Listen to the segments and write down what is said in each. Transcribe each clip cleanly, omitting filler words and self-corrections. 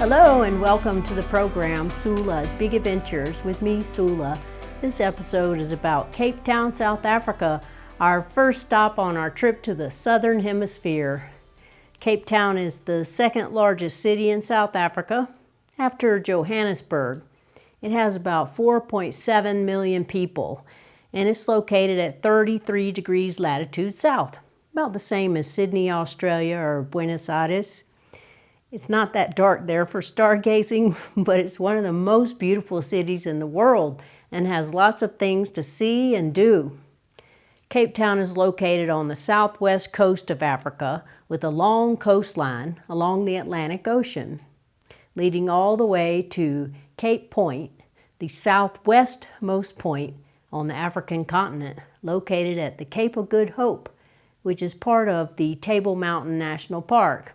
Hello and welcome to the program Sula's Big Adventures with me, Sula. This episode is about Cape Town, South Africa, our first stop on our trip to the Southern Hemisphere. Cape Town is the second largest city in South Africa after Johannesburg. It has about 4.7 million people and it's located at 33 degrees latitude south, about the same as Sydney, Australia or Buenos Aires. It's not that dark there for stargazing, but it's one of the most beautiful cities in the world and has lots of things to see and do. Cape Town is located on the southwest coast of Africa with a long coastline along the Atlantic Ocean, leading all the way to Cape Point, the southwestmost point on the African continent, located at the Cape of Good Hope, which is part of the Table Mountain National Park.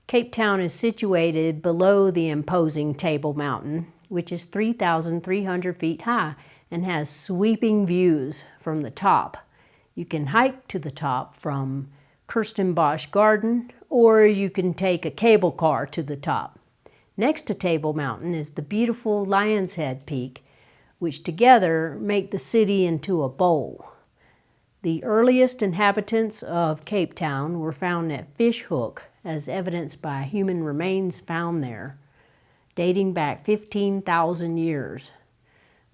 Cape Town is situated below the imposing Table Mountain, which is 3,300 feet high and has sweeping views from the top. You can hike to the top from Kirstenbosch Garden, or you can take a cable car to the top. Next to Table Mountain is the beautiful Lion's Head Peak, which together make the city into a bowl. The earliest inhabitants of Cape Town were found at Fish Hook, as evidenced by human remains found there, dating back 15,000 years.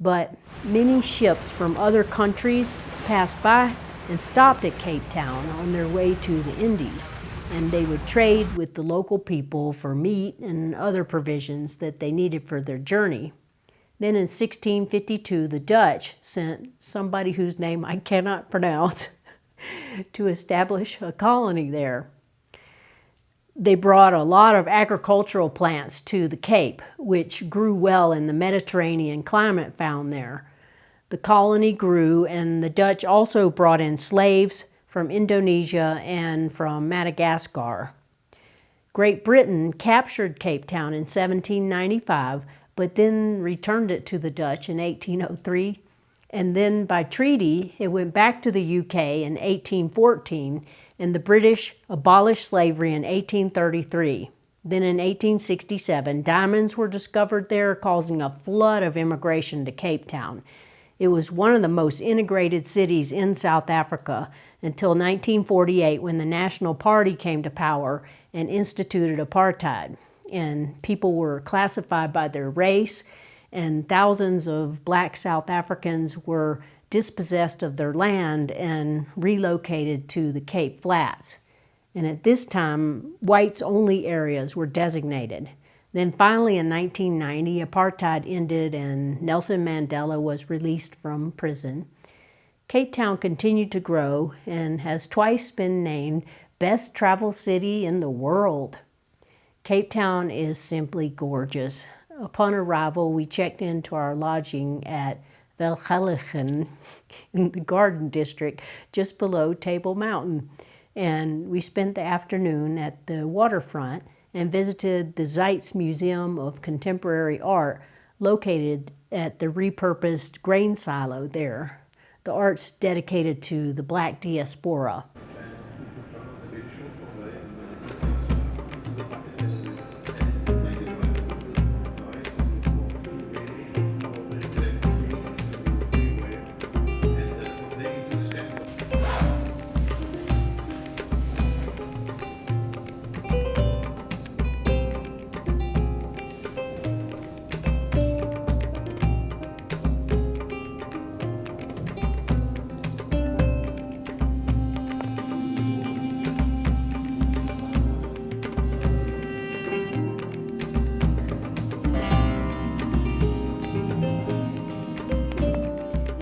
But many ships from other countries passed by and stopped at Cape Town on their way to the Indies, and they would trade with the local people for meat and other provisions that they needed for their journey. Then in 1652, the Dutch sent somebody whose name I cannot pronounce to establish a colony there. They brought a lot of agricultural plants to the Cape, which grew well in the Mediterranean climate found there. The colony grew, and the Dutch also brought in slaves from Indonesia and from Madagascar. Great Britain captured Cape Town in 1795, but then returned it to the Dutch in 1803. And then by treaty, it went back to the UK in 1814, and the British abolished slavery in 1833. Then in 1867, diamonds were discovered there, causing a flood of immigration to Cape Town. It was one of the most integrated cities in South Africa until 1948, when the National Party came to power and instituted apartheid. And people were classified by their race, and thousands of black South Africans were dispossessed of their land and relocated to the Cape Flats. And at this time, whites-only areas were designated. Then finally in 1990, apartheid ended and Nelson Mandela was released from prison. Cape Town continued to grow and has twice been named Best Travel City in the World. Cape Town is simply gorgeous. Upon arrival, we checked into our lodging at Velgeligen in the Garden District just below Table Mountain. And we spent the afternoon at the waterfront and visited the Zeitz Museum of Contemporary Art located at the repurposed grain silo there. The art's dedicated to the black diaspora.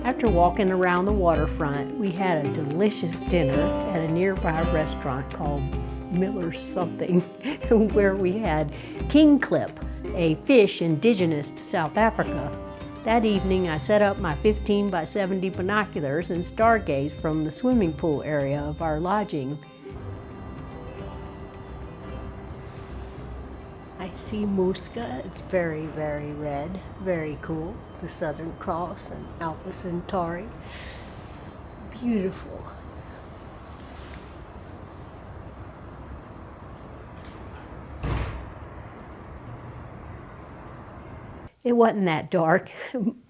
After walking around the waterfront, we had a delicious dinner at a nearby restaurant called Miller's something, where we had king clip, a fish indigenous to South Africa. That evening, I set up my 15 by 70 binoculars and stargazed from the swimming pool area of our lodging. I see Musca. It's very, very red, very cool. The Southern Cross and Alpha Centauri. Beautiful. It wasn't that dark,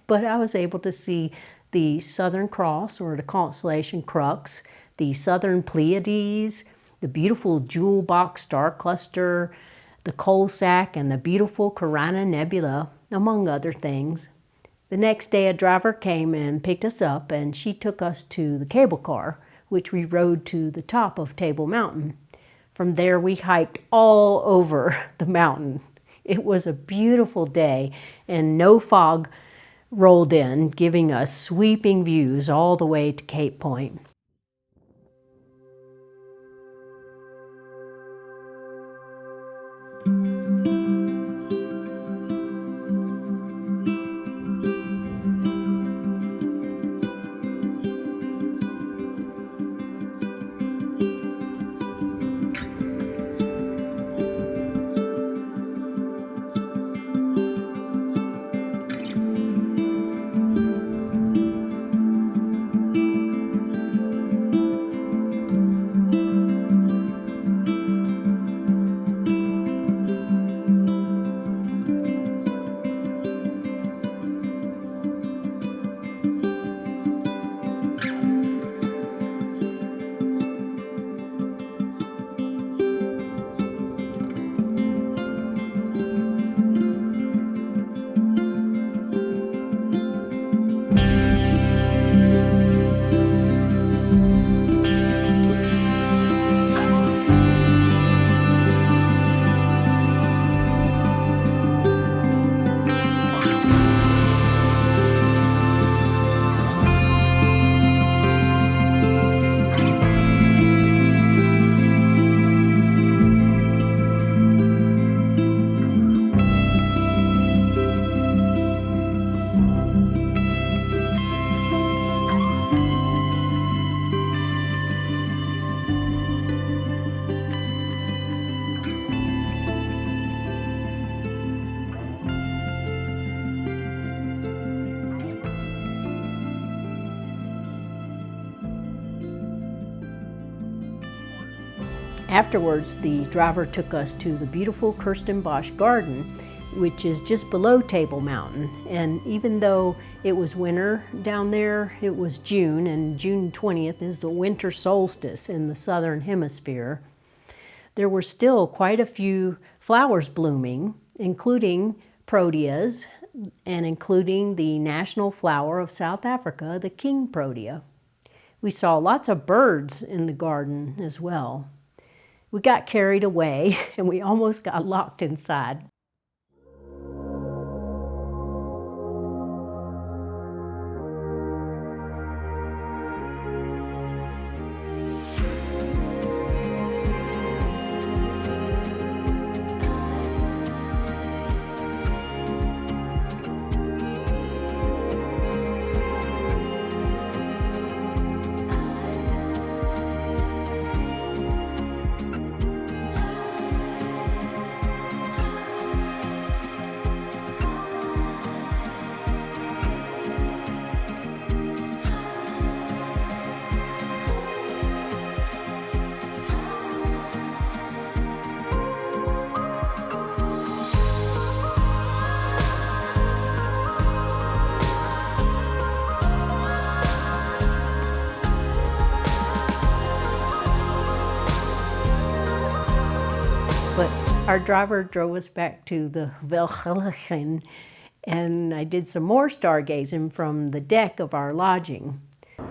but I was able to see the Southern Cross, or the constellation Crux, the Southern Pleiades, the beautiful jewel box star cluster, the coal sack, and the beautiful Carina Nebula, among other things. The next day a driver came and picked us up, and she took us to the cable car, which we rode to the top of Table Mountain. From there we hiked all over the mountain. It was a beautiful day, and no fog rolled in, giving us sweeping views all the way to Cape Point. Afterwards, the driver took us to the beautiful Kirstenbosch Garden, which is just below Table Mountain. And even though it was winter down there, it was June, and June 20th is the winter solstice in the southern hemisphere. There were still quite a few flowers blooming, including proteas, and including the national flower of South Africa, the king protea. We saw lots of birds in the garden as well. We got carried away and we almost got locked inside. But our driver drove us back to the Velgeligen, and I did some more stargazing from the deck of our lodging. It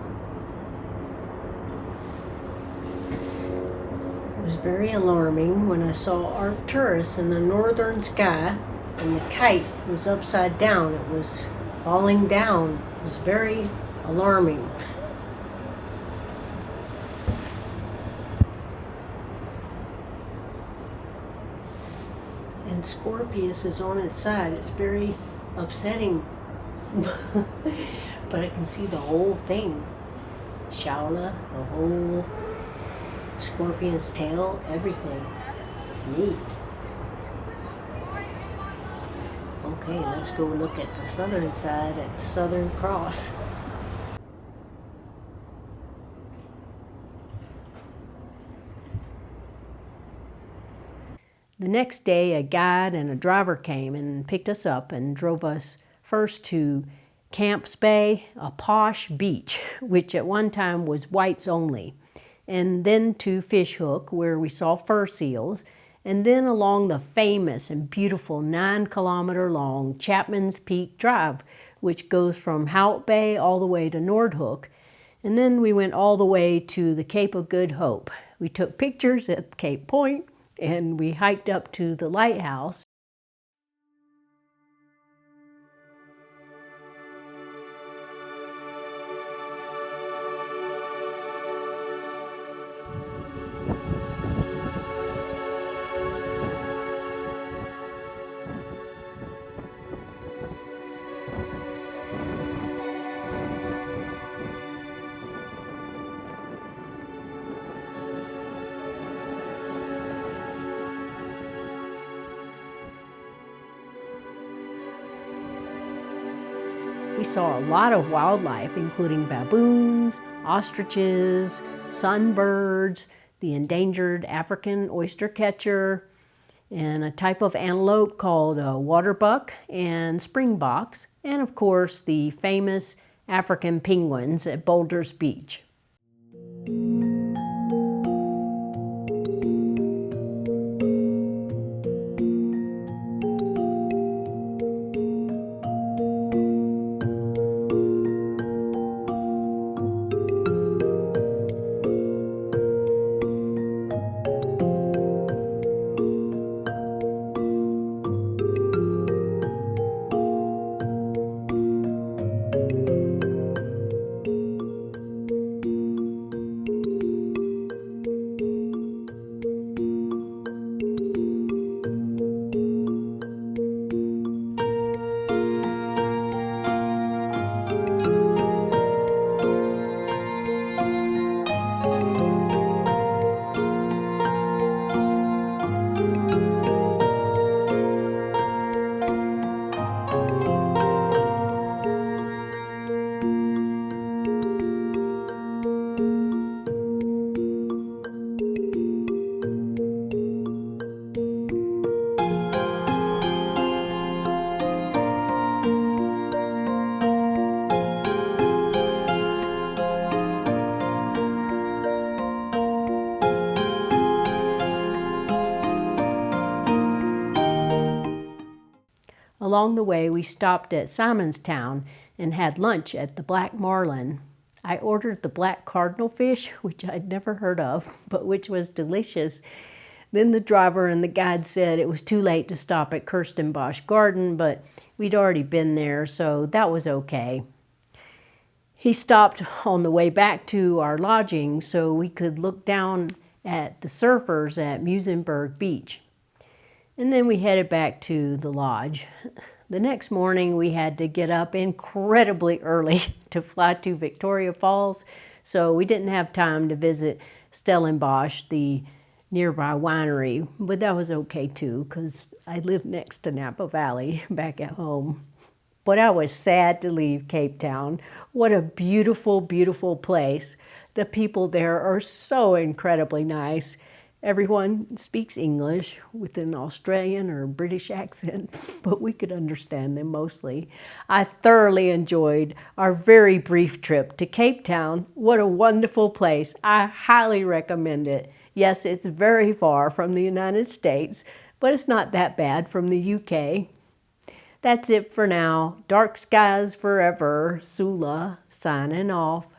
was very alarming when I saw Arcturus in the northern sky and the kite was upside down. It was falling down. It was very alarming. And Scorpius is on its side. It's very upsetting. But I can see the whole thing. Shaula, the whole scorpion's tail, everything. Neat. Okay, let's go look at the southern side at the Southern Cross. The next day, a guide and a driver came and picked us up and drove us first to Camps Bay, a posh beach, which at one time was whites only, and then to Fish Hook, where we saw fur seals, and then along the famous and beautiful 9-kilometer-long Chapman's Peak Drive, which goes from Hout Bay all the way to Nordhook, and then we went all the way to the Cape of Good Hope. We took pictures at Cape Point, and we hiked up to the lighthouse. We saw a lot of wildlife, including baboons, ostriches, sunbirds, the endangered African oyster catcher, and a type of antelope called a waterbuck and springboks, and of course the famous African penguins at Boulders Beach. Along the way, we stopped at Simonstown and had lunch at the Black Marlin. I ordered the black cardinal fish, which I'd never heard of, but which was delicious. Then the driver and the guide said it was too late to stop at Kirstenbosch Garden, but we'd already been there, so that was okay. He stopped on the way back to our lodging so we could look down at the surfers at Musenberg Beach. And then we headed back to the lodge. The next morning we had to get up incredibly early to fly to Victoria Falls, so we didn't have time to visit Stellenbosch, the nearby winery, but that was okay too because I lived next to Napa Valley back at home. But I was sad to leave Cape Town. What a beautiful, beautiful place. The people there are so incredibly nice. Everyone speaks English with an Australian or British accent, but we could understand them mostly. I thoroughly enjoyed our very brief trip to Cape Town. What a wonderful place. I highly recommend it. Yes, it's very far from the United States, but it's not that bad from the UK. That's it for now. Dark skies forever. Sula signing off.